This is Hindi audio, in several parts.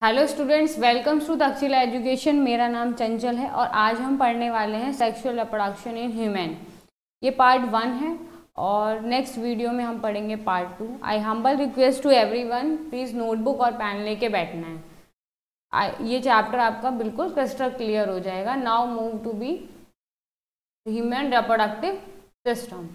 Hello students, welcome to Takshashila education. मेरा नाम चंचल है और आज हम पढ़ने वाले हैं सेक्सुअल रिप्रोडक्शन इन ह्यूमन। ये पार्ट 1 है और नेक्स्ट वीडियो में हम पढ़ेंगे part 2। I humble request to everyone, please notebook और पेन लेके बैठना है। ये चैप्टर आपका बिल्कुल क्रिस्टल क्लियर हो जाएगा। Now move to be human reproductive system.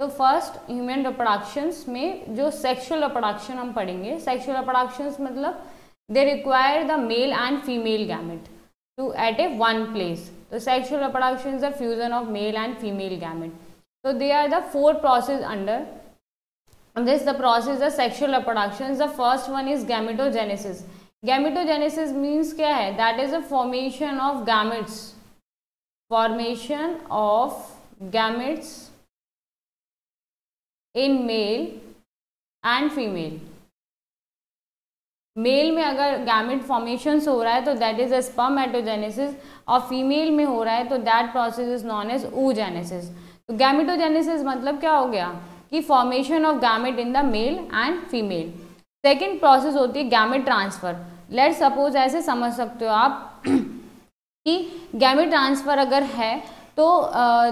तो फर्स्ट ह्यूमन रिप्रोडक्शंस में जो सेक्सुअल रिप्रोडक्शन हम पढ़ेंगे। सेक्सुअल रिप्रोडक्शंस मतलब they require the male and female gamete to at a one place. So sexual reproduction is the fusion of male and female gamete. So they are the four process under this. The process of sexual reproduction, the first one is gametogenesis. Gametogenesis means क्या है? That is the formation of gametes. Formation of gametes in male and female. Male में अगर गैमेट फॉर्मेशन हो रहा है तो दैट इज अ स्पर्मेटोजेनेसिस, और फीमेल में हो रहा है तो that process is known as oogenesis. तो गैमेटोजेनेसिस मतलब क्या हो गया कि formation of gamete in the male and female. Second process होती है गैमेट ट्रांसफर. लेट सपोज ऐसे समझ सकते हो आप कि गैमेट ट्रांसफर अगर है तो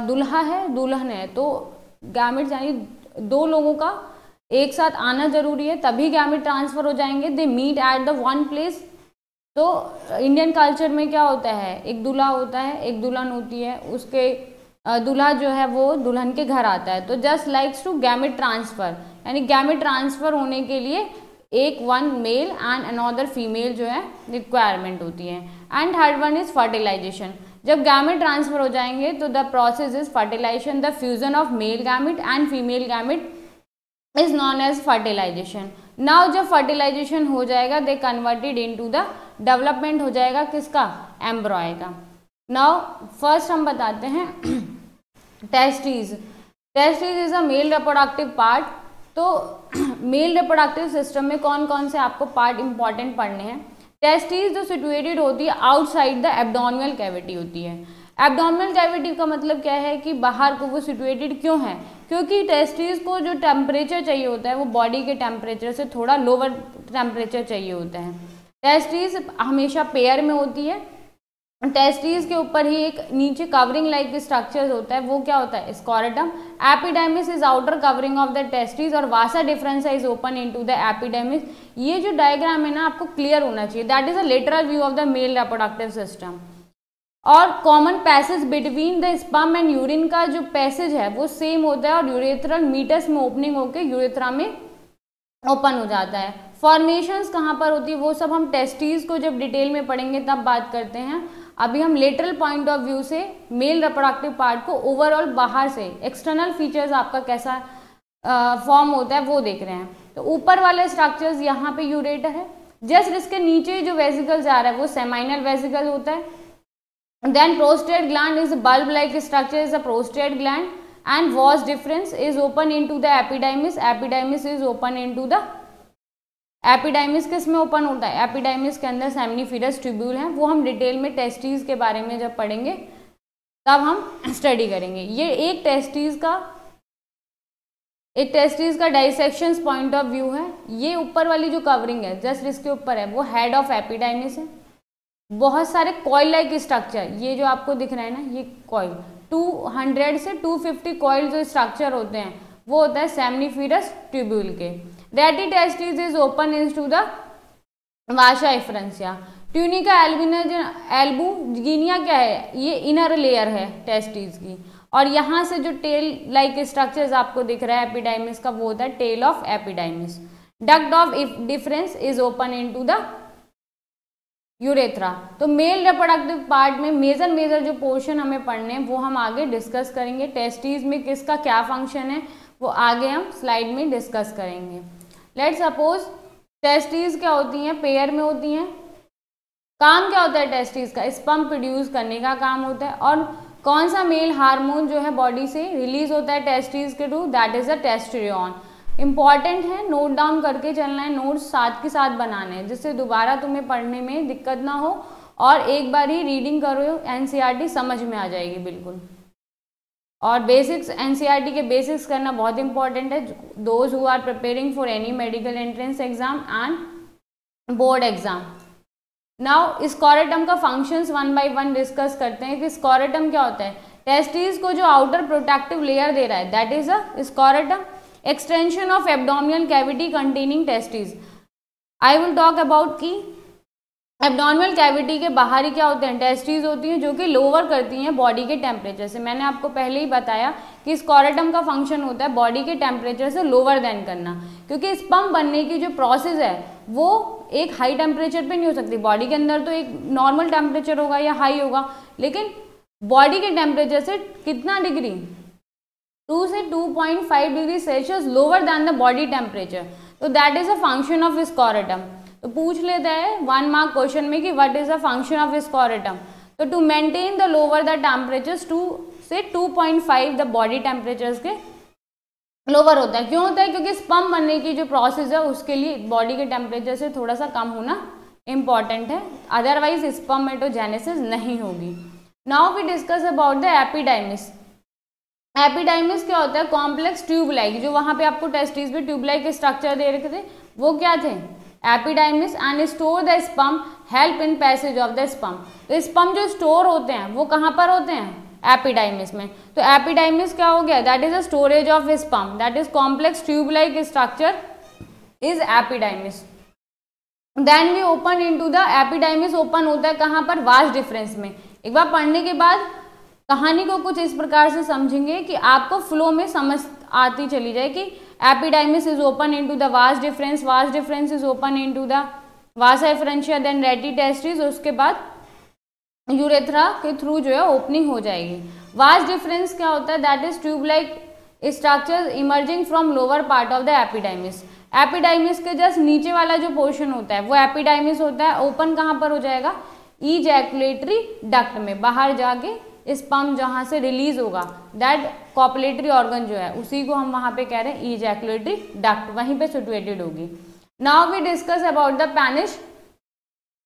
दुल्हा है दुल्हन है, तो गैमेट यानी दो लोगों का एक साथ आना जरूरी है तभी गैमेट ट्रांसफर हो जाएंगे. They meet at the one place. तो इंडियन कल्चर में क्या होता है, एक दूल्हा होता है एक दुल्हन होती है, उसके दूल्हा जो है वो दुल्हन के घर आता है. तो just likes to gamete transfer, यानी गैमेट ट्रांसफर होने के लिए एक one male and another female जो है रिक्वायरमेंट होती है. And third one is fertilisation. जब गैमेट ट्रांसफर हो जाएंगे तो the process is fertilisation. The fusion of male gamete and female gamete is known as fertilisation. Now जब फर्टिलाइजेशन हो जाएगा they converted into the development हो जाएगा किसका, एम्ब्रॉय का. नाउ फर्स्ट हम बताते हैं testis. Testis is a mail reproductive part. तो मेल रिप्रोडक्टिव सिस्टम में कौन कौन से आपको पार्ट इंपॉर्टेंट पढ़ने हैं. टेस्टिस जो सिचुएटेड होती है आउटसाइड द एब्डोमिनल कैविटी होती है. एब्डोमिनल कैविटी का मतलब क्या है कि बाहर को वो सिचुएटेड क्यों है, क्योंकि टेस्टिस को जो टेम्परेचर चाहिए होता है वो बॉडी के टेम्परेचर से थोड़ा लोअर टेम्परेचर चाहिए होता है. टेस्टिस हमेशा पेयर में होती है. टेस्टिस के ऊपर ही एक नीचे कवरिंग लाइक स्ट्रक्चर होता है, वो क्या होता है, scrotum. Epididymis is outer covering of the testis और vas deferens is open into the epididymis. ये जो डायग्राम है ना आपको क्लियर होना चाहिए. That is a lateral view of the male reproductive system. और common passage between the sperm and urine का जो पैसेज है वो सेम होता है और यूरेथ्रल मीटस में ओपनिंग होकर यूरेथ्रा में ओपन हो जाता है. फॉर्मेशंस कहाँ पर होती है वो सब हम टेस्टिस को जब डिटेल में पढ़ेंगे तब बात करते हैं. अभी हम लेटरल पॉइंट ऑफ व्यू से मेल रिप्रोडक्टिव पार्ट को ओवरऑल बाहर से एक्सटर्नल फीचर्स आपका कैसा फॉर्म होता है वो देख रहे हैं. तो ऊपर वाले स्ट्रक्चर्स यहाँ पे यूरेटर है. जस्ट इसके नीचे जो वेसिकल जा रहा है वो सेमाइनल वेसिकल होता है. Then prostate gland is a bulb-like structure, is a prostate gland, and vas difference is open into the epidermis. Epidermis is open into the epidermis किस में ओपन होता है, एपिडाइमिस के अंदर सेमनीफेरस ट्यूब्यूल है. वो हम डिटेल में टेस्टिस के बारे में जब पढ़ेंगे तब हम स्टडी करेंगे. ये एक टेस्टिस का डाइसेक्शन पॉइंट ऑफ व्यू है. ये ऊपर वाली जो कवरिंग है जस्ट इसके ऊपर है वो हेड ऑफ एपिडाइमिस है. बहुत सारे कॉइल लाइक स्ट्रक्चर, ये जो आपको दिख रहा है ना ये कॉइल 200 से 250 कॉइल जो स्ट्रक्चर होते हैं वो होता है सेमनीफेरस ट्यूब्यूल के. Rete testis is open into the vasa efferentia. Tunica albuginea क्या है, ये इनर लेयर है टेस्टिस की. और यहाँ से जो टेल लाइक स्ट्रक्चर्स आपको दिख रहा है एपिडाइमिस का वो होता है tail of epididymis. Duct of deferens is open into the urethra. तो मेल रिप्रोडक्टिव पार्ट में मेजर जो पोर्शन हमें पढ़ने हैं वो हम आगे डिस्कस करेंगे. टेस्टिस में किसका क्या फंक्शन है वो आगे हम स्लाइड में डिस्कस करेंगे. लेट सपोज टेस्टिस क्या होती हैं, पेयर में होती हैं. काम क्या होता है टेस्टिस का, स्पर्म प्रोड्यूस करने का काम होता है. और कौन सा मेल हार्मोन जो है बॉडी से रिलीज होता है टेस्टिस के through, that is the testosterone. Important है, नोट डाउन करके चलना है, नोट्स साथ के साथ बनाने हैं जिससे दोबारा तुम्हें पढ़ने में दिक्कत ना हो और एक बार ही रीडिंग करो एनसीईआरटी समझ में आ जाएगी बिल्कुल. और बेसिक्स एनसीईआरटी के बेसिक्स करना बहुत इंपॉर्टेंट है. Those who are preparing for any medical entrance exam and board exam. Now scrotum का functions one by one discuss करते हैं कि स्कोरेटम क्या होता है। टेस्टिस को जो आउटर प्रोटेक्टिव लेयर दे रहा है that is a scrotum. Extension of abdominal cavity containing testis. I will talk about की एब्डोमिनल कैविटी के बाहर ही क्या होते हैं, टेस्टिस होती हैं जो कि लोअर करती हैं बॉडी के टेम्परेचर से। मैंने आपको पहले ही बताया कि स्कोरेटम का फंक्शन होता है बॉडी के टेम्परेचर से लोअर देन करना, क्योंकि स्पर्म बनने की जो प्रोसेस है वो एक हाई टेम्परेचर पे नहीं हो सकती। बॉडी के अंदर तो एक नॉर्मल टेम्परेचर होगा या हाई होगा, लेकिन बॉडी के टेम्परेचर से कितना डिग्री, 2 से 2.5 degree Celsius lower than the body temperature. तो that is a function of scrotum. तो पूछ लेता है 1 मार्क क्वेश्चन में कि what is the function of scrotum. तो to maintain the lower the temperatures 2 से 2.5 द बॉडी टेम्परेचर्स के लोअर होता है। क्यों होता है, क्योंकि स्पर्म बनने की जो प्रोसेस है उसके लिए बॉडी के टेम्परेचर से थोड़ा सा कम होना इंपॉर्टेंट है, अदरवाइज स्पर्मेटोजेनेसिस नहीं होगी। Now we discuss about the epididymis. Epididymis क्या होता है, कॉम्प्लेक्स ट्यूब लाइक, जो वहां पे आपको टेस्टिस पे ट्यूब लाइक स्ट्रक्चर दे रखे थे वो क्या थे, epididymis. And store the sperm, help in passage of the sperm. तो स्पर्म जो स्टोर होते हैं वो कहाँ पर होते हैं, एपिडाइमिस में। तो एपिडाइमिस क्या हो गया, that is a storage of sperm, that is complex tube like structure is epididymis. Then we open into the epididymis, open होता है कहाँ पर, वास्ट डिफरेंस में। एक बार पढ़ने के बाद कहानी को कुछ इस प्रकार से समझेंगे कि आपको फ्लो में समझ आती चली जाए कि epididymis is open into the vas deferens, vas deferens is open into the vasa efferentia, then rete testis, उसके बाद यूरेथ्रा के थ्रू जो है ओपनिंग हो जाएगी। वास्ट डिफरेंस क्या होता है, that is tube like structure emerging from lower part of the epididymis. एपिडाइमिस के जस्ट नीचे वाला जो पोर्शन होता है वो एपिडाइमिस होता है, ओपन कहाँ पर हो जाएगा, इजैकुलेटरी डक्ट में, बाहर जाके स्पर्म जहाँ से रिलीज होगा, दैट कॉपुलेटरी ऑर्गन जो है उसी को हम वहाँ पे कह रहे हैं इजैकुलेटरी डक्ट, वहीं पे सिचुएटेड होगी। Now we discuss about the penis.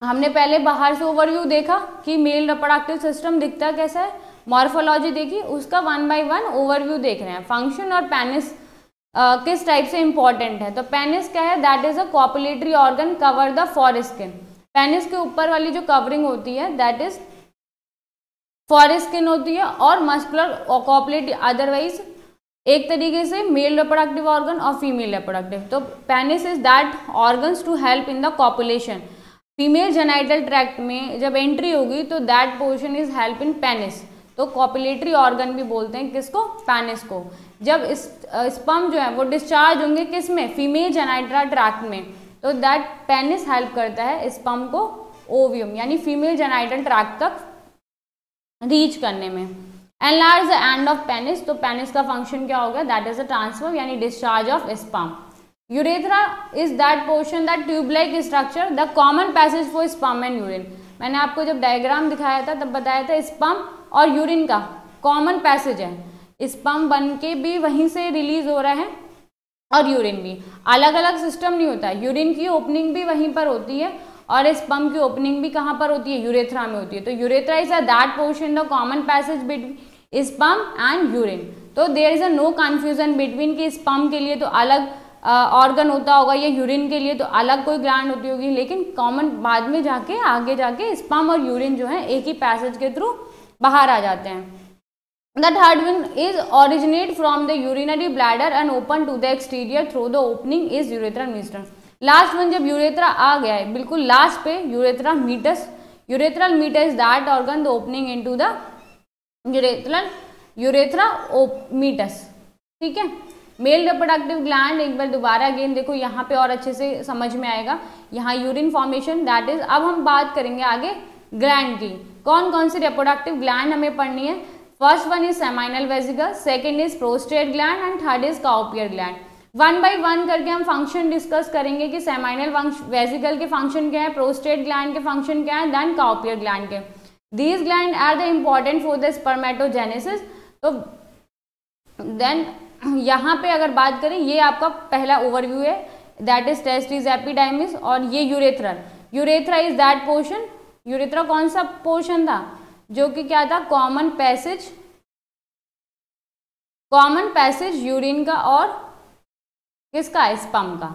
हमने पहले बाहर से ओवरव्यू देखा कि मेल रिप्रोडक्टिव सिस्टम दिखता कैसा है, मॉर्फोलॉजी देखी, उसका 1 बाय 1 ओवरव्यू देख रहे हैं। फंक्शन और पेनिस किस टाइप से इंपॉर्टेंट है, तो पेनिस क्या है, that is a copulatory organ cover the foreskin. Penis के ऊपर वाली जो कवरिंग होती है दैट इज फॉरस्किन होती है और मस्कुलर कॉपुलेटरी, अदरवाइज एक तरीके से मेल रिप्रोडक्टिव ऑर्गन और फीमेल रिप्रोडक्टिव। तो penis is that organs to help in the copulation. Female genital tract में जब एंट्री होगी तो that portion is help in penis. तो कॉपुलेटरी ऑर्गन भी बोलते हैं किसको, पेनिस को। जब स्पर्म जो है वो डिस्चार्ज होंगे किस में, फीमेल जेनाइटल ट्रैक्ट में, तो दैट पेनिस हेल्प करता है स्पर्म को ओवियम यानी फीमेल जेनाइटल ट्रैक्ट तक रीच करने में। Enlarge the end of penis, तो पेनिस का फंक्शन क्या होगा, दैट इज अ ट्रांसफर यानी discharge of sperm. Urethra is that portion that tube like structure, the common passage for sperm and urine. मैंने आपको जब डायग्राम दिखाया था तब बताया था स्पर्म और यूरिन का कॉमन पैसेज है, स्पर्म बन के भी वहीं से रिलीज हो रहा है और यूरिन भी, अलग अलग सिस्टम नहीं होता। यूरिन की ओपनिंग भी वहीं पर होती है और स्पर्म की ओपनिंग भी कहाँ पर होती है, यूरेथ्रा में होती है। तो urethra is a that portion the common passage between sperm and urine. तो there is a no confusion between कि स्पर्म के लिए तो अलग ऑर्गन होता होगा या यूरिन के लिए तो अलग कोई ग्लैंड होती होगी, लेकिन कॉमन बाद में जाके आगे जाके स्पर्म और यूरिन जो है एक ही पैसेज के थ्रू बाहर आ जाते हैं। The third one is originate from the urinary bladder and open to the exterior through the opening is urethral meatus। Last one जब यूरेथ्रा आ गया है बिल्कुल लास्ट पे, urethra meatus, urethral meatus that organ the opening into the urethra meatus. ठीक है, मेल रिप्रोडक्टिव ग्लैंड, एक बार दोबारा अगेन देखो यहाँ पे और अच्छे से समझ में आएगा। यहाँ यूरिन फॉर्मेशन दैट इज, अब हम बात करेंगे आगे ग्लैंड की, कौन कौन सी रिप्रोडक्टिव ग्लैंड हमें पढ़नी है। First one is seminal vesicle, second is prostate gland and third is Cowper gland. 1 by 1 करके हम फंक्शन डिस्कस करेंगे कि सेमाइनल वेसिकल के फंक्शन क्या है, प्रोस्टेट ग्लैंड के फंक्शन क्या है, देन काउपियर ग्लैंड के। These gland are the important for the spermatogenesis. तो देन यहाँ पे अगर बात करें, ये आपका पहला ओवरव्यू है, दैट इज टेस्टिस एपिडाइमिस, और ये urethral, urethra is that portion. Urethra कौन सा पोर्शन था जो कि क्या था, कॉमन पैसेज यूरिन का और किसका, स्पर्म का।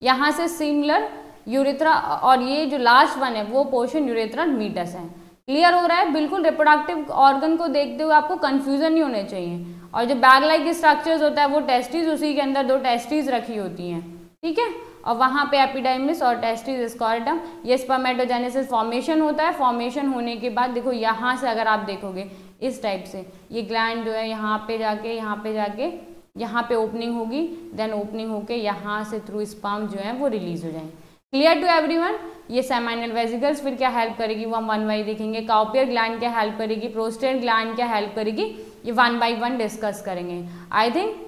यहाँ से सिमिलर यूरेथ्रा, और ये जो लास्ट वन है वो पोर्शन यूरेथ्रा मीटस है। क्लियर हो रहा है? बिल्कुल रिप्रोडक्टिव ऑर्गन को देखते हुए आपको कंफ्यूजन नहीं होने चाहिए। और जो बैग लाइक स्ट्रक्चर्स होता है वो टेस्टिस, उसी के अंदर 2 टेस्टिस रखी होती हैं, ठीक है, और वहाँ पे एपिडाइमिस और टेस्टिस स्कॉर्टम, ये स्पर्मेटोजेनेसिस फॉर्मेशन होता है। फॉर्मेशन होने के बाद देखो यहाँ से अगर आप देखोगे इस टाइप से ये ग्लैंड जो है यहाँ पे जाके यहाँ पे ओपनिंग होगी, देन ओपनिंग होके यहाँ से थ्रू स्पर्म जो है वो रिलीज हो जाएंगे। Clear to everyone? ये सेमाइनल वेसिकल्स फिर क्या हेल्प करेगी वो हम 1 बाई देखेंगे। काउपियर ग्लैंड क्या हेल्प करेगी, प्रोस्टेट ग्लैंड क्या हेल्प करेगी, ये 1 बाई 1 डिस्कस करेंगे। I think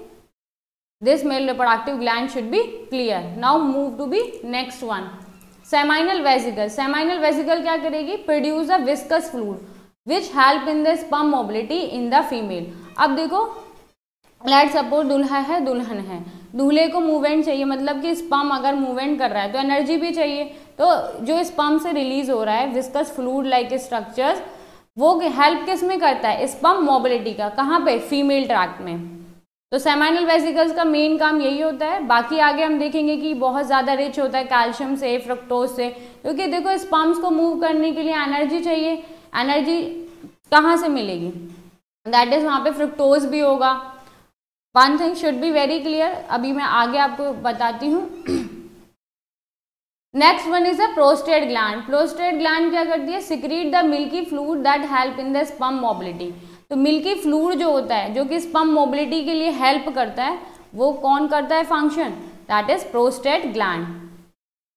this male reproductive gland should be clear. Now move to be next one, seminal vesicle. Seminal vesicle क्या करेगी, produce a viscous fluid which help in the sperm mobility in the female. अब देखो लेट्स सपोज दूल्हा है, दुल्हन है, दूल्हे को मूवमेंट चाहिए, मतलब कि स्पर्म अगर मूवमेंट कर रहा है तो एनर्जी भी चाहिए। तो जो स्पर्म से रिलीज हो रहा है विस्कस फ्लूइड लाइक स्ट्रक्चर्स, वो हेल्प किस में करता है, स्पर्म मोबिलिटी का, कहाँ पे, फीमेल ट्रैक्ट में। तो सेमाइनल वेसिकल्स का मेन काम यही होता है। बाकी आगे हम देखेंगे कि बहुत ज़्यादा रिच होता है कैल्शियम से, फ्रक्टोज से, क्योंकि देखो स्पर्म्स को मूव करने के लिए एनर्जी चाहिए। एनर्जी कहाँ से मिलेगी, दैट इज वहाँ पे फ्रक्टोज भी होगा। One thing should be very clear, अभी मैं आगे आपको बताती हूँ। Next one is a prostate gland. Prostate gland क्या करती है, secrete the milky fluid that help in the sperm mobility. तो मिल्की फ्लूइड जो होता है, जो कि स्पर्म मोबिलिटी के लिए हेल्प करता है, वो कौन करता है function, that is prostate gland,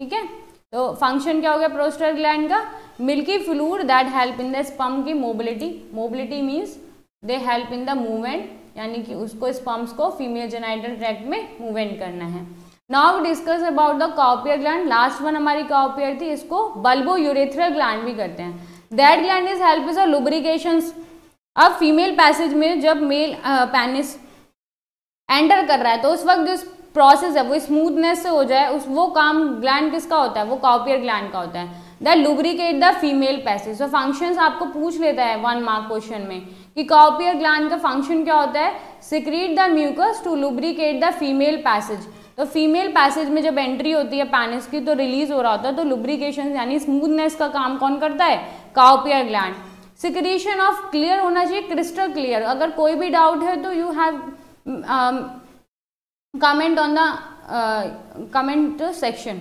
ठीक है। तो फंक्शन क्या हो गया प्रोस्टेट ग्लैंड का, milky fluid that help in the sperm की mobility. Mobility means they help in the movement, यानी कि उसको स्पर्म्स को फीमेल जेनाइटल ट्रैक्ट में मूवमेंट करना है। Now discuss about the Cowper gland. Last one हमारी काउपियर थी, इसको बल्बो यूरेथ्रल ग्लैंड भी करते हैं। That gland is help is a lubrications. अब फीमेल पैसेज में जब मेल पेनिस एंटर कर रहा है तो उस वक्त जो प्रोसेस है वो स्मूथनेस से हो जाए, उस वो काम ग्लैंड किसका होता है, वो काउपियर ग्लैंड का होता है। That lubricate the female passage. तो फंक्शंस आपको पूछ लेता है 1 मार्क क्वेश्चन में कि काउपियर ग्लैंड का फंक्शन क्या होता है, secrete the mucus to lubricate the female passage. तो फीमेल पैसेज में जब एंट्री होती है पेनिस की तो रिलीज हो रहा होता है, तो लुब्रिकेशन यानी स्मूथनेस का काम कौन करता है, काउपियर ग्लैंड। सिक्रीशन ऑफ क्लियर होना चाहिए, क्रिस्टल क्लियर। अगर कोई भी डाउट है तो you have comment on the comment section.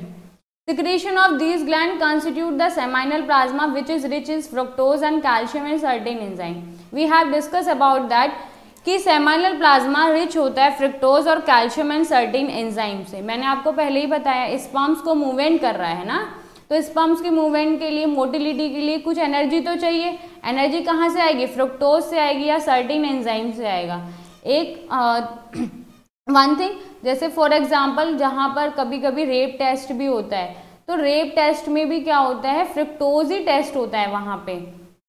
Secretion of these glands constitute the seminal plasma which is rich in fructose and calcium and certain enzyme. We have discussed about that कि सेमाइनल प्लाज्मा रिच होता है फ्रुक्टोज और कैल्शियम एंड सर्टेन एंजाइम से। मैंने आपको पहले ही बताया स्पर्म्स को मूवमेंट कर रहा है ना, तो स्पर्म्स के मूवमेंट के लिए, मोटिलिटी के लिए कुछ एनर्जी तो चाहिए। एनर्जी कहाँ से आएगी, फ्रुक्टोज से आएगी या सर्टेन एंजाइम से आएगा। एक वन थिंग, जैसे फॉर एग्जांपल जहाँ पर कभी कभी रेप टेस्ट भी होता है, तो रेप टेस्ट में भी क्या होता है, फ्रुक्टोज ही टेस्ट होता है वहाँ पे।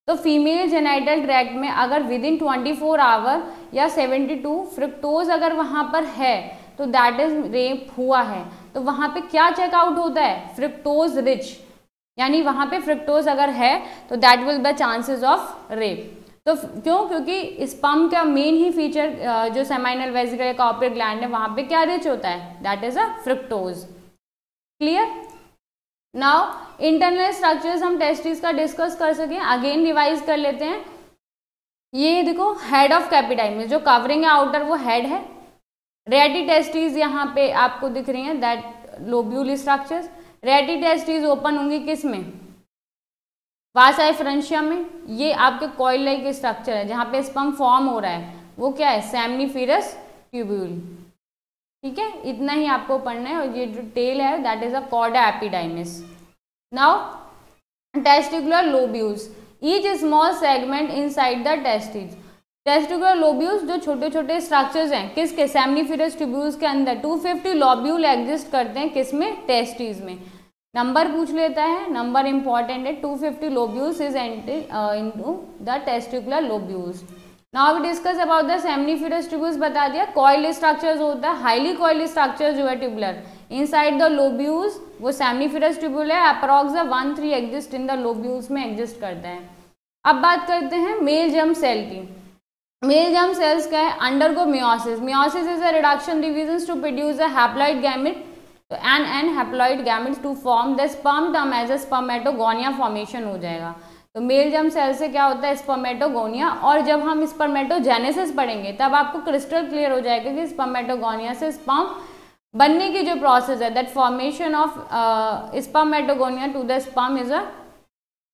तो फीमेल जेनाइटल ट्रैक्ट में अगर विद इन 24 आवर या 72 फ्रुक्टोज अगर वहाँ पर है तो दैट इज रेप हुआ है। तो वहाँ पे क्या चेकआउट होता है, फ्रुक्टोज रिच, यानी वहाँ पे फ्रुक्टोज अगर है तो that will the chances of rape. तो क्यों, क्योंकि स्पर्म का मेन ही फीचर जो सेमाइनल वेसिकल या काउपियर ग्लैंड है वहाँ पे क्या रिच होता है, that is a fructose. Clear. Now internal structures हम टेस्टिस का डिस्कस कर सकें, अगेन रिवाइज कर लेते हैं। ये देखो हेड ऑफ कैपिडाइमिस, जो कवरिंग है आउटर वो हेड है। रेटी टेस्टिस यहाँ पे आपको दिख रही हैं, दैट लोब्यूल स्ट्रक्चर्स। रेटी टेस्टिस ओपन होंगी किस में, वासा एफरेंशिया में। ये आपके कॉइल लाइक स्ट्रक्चर है जहाँ पे स्पर्म फॉर्म हो रहा है, वो क्या है, सेमनीफेरस ट्यूब्यूल। ठीक है, इतना ही आपको पढ़ना है। और ये जो टेल है that is a cauda epididymis. Now testicular lobules, each small segment inside the testis. Testicular lobules जो छोटे छोटे स्ट्रक्चर्स हैं किसके, सेमनीफेरस ट्यूब्यूल्स के अंदर 250 लोब्यूल एग्जिस्ट करते हैं, किसमें, टेस्टिस में। नंबर पूछ लेता है, नंबर इंपॉर्टेंट है, 250 lobules is into the testicular lobules. Now we discuss about the seminiferous tubules. बता दिया कॉइल स्ट्रक्चर्स होता है, हाईली कॉइल स्ट्रक्चर जो है ट्यूबुलर इनसाइड द लोब्यूल्स, वो सेमनीफेरस ट्यूब्यूल है। Approx 1-3 exist in the lobules में एग्जिस्ट करते हैं। अब बात करते हैं मेल जर्म सेल की। मेल जर्म सेल्स क्या है, undergo meiosis. Meiosis is a reduction division to produce a haploid gamete तो an haploid gametes to form the sperm term as a spermatogonia formation हो जाएगा। तो मेल जर्म सेल से क्या होता है स्पर्मेटोगोनिया, और जब हम स्पर्मेटोजेनेसिस पढ़ेंगे तब आपको क्रिस्टल क्लियर हो जाएगा कि स्पर्मेटोगोनिया से स्पर्म बनने की जो प्रोसेस है, that formation of spermatogonia to the sperm is a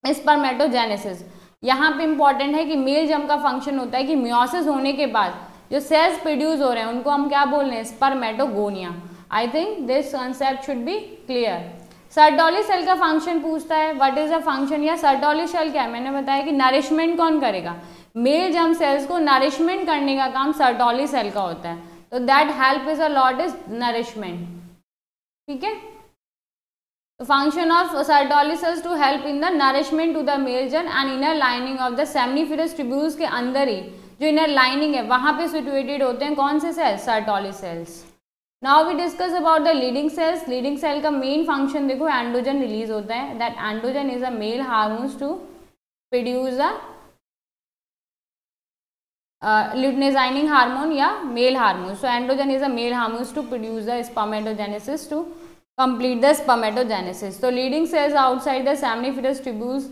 spermatogenesis. यहाँ पे इंपॉर्टेंट है कि मेल जर्म का फंक्शन होता है कि मियोसिस होने के बाद जो सेल्स प्रोड्यूस हो रहे हैं उनको हम क्या बोल रहे हैं spermatogonia. I think this concept should be clear. Sertoli cell का फंक्शन पूछता है, व्हाट इज द फंक्शन, या सर्टोली सेल क्या है, मैंने बताया कि नरिशमेंट कौन करेगा, मेल जर्म सेल्स को नरिशमेंट करने का काम सर्टोली सेल का होता है। तो that help is a lot is nourishment, ठीक है। तो function of Sertoli cells to help in the nourishment to the male germ and inner lining of the seminiferous tubules के अंदर ही जो इनर लाइनिंग है वहां पे सिचुएटेड होते हैं कौन से cells, Sertoli cells. Now we discuss about the Leydig cells. Leydig cell का मेन फंक्शन देखो एंड्रोजन रिलीज होता है, that androgen is a male hormones to produce a luteinizing hormone या male hormone. So androgen is a male hormones to produce the spermatogenesis to complete the spermatogenesis. So leading cells outside the seminiferous tubules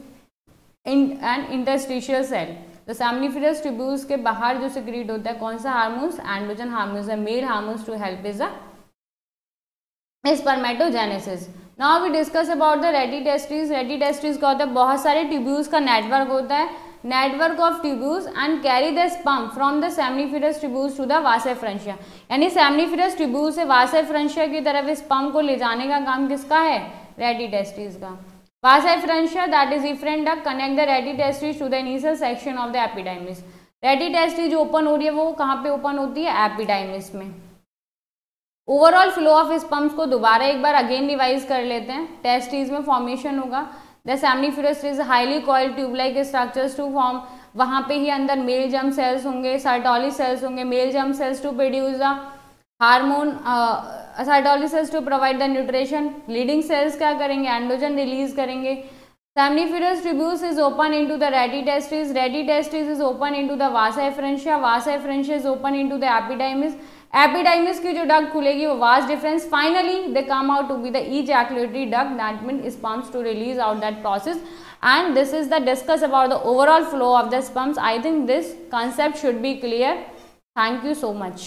and interstitial cell. The seminiferous tubules के बाहर जो secrete होता है कौन सा हार्मोन्स, एंड्रोजन हार्मोन्स है, male hormones to help is the spermatogenesis. Now we discuss about the rete testis. Rete testis का होता है बहुत सारे ट्यूब्यूल्स का नेटवर्क होता है, network of tubules and carry the sperm from the seminiferous tubules to the vas efferentia. यानी सेमनीफेरस ट्यूब्यूल से वास एफरेंशिया की तरफ स्पर्म को ले जाने का काम किसका है, रेडी टेस्टिस का। Vas efferentia that is efferent duct connect the rete testis to the initial section of the epididymis. Rete testis जो ओपन हो रही है वो कहाँ पे ओपन होती है, एपिडाइमिस में। ओवरऑल फ्लो ऑफ स्पर्म्स को दोबारा एक बार अगेन रिवाइज कर लेते हैं। टेस्टिस में फॉर्मेशन होगा, the seminiferous is highly coiled tube like structures to form, वहाँ पे ही अंदर मेल जर्म सेल्स होंगे, सर्टोली सेल्स होंगे, male germ cells to produce the hormone, Sertoli cells to provide the nutrition. Leydig cells क्या करेंगे, एंड्रोजन रिलीज करेंगे। Seminiferous tubules is open into the rete testis, rete testis is open into the vasa efferentia, vasa efferentia is open into the epididymis, epididymis की जो डक्ट खुलेगी वो vas deferens, finally they come out to be the ejaculatory duct that means sperms to release out that process, and this is the discuss about the overall flow of the sperms. I think this concept should be clear. Thank you so much.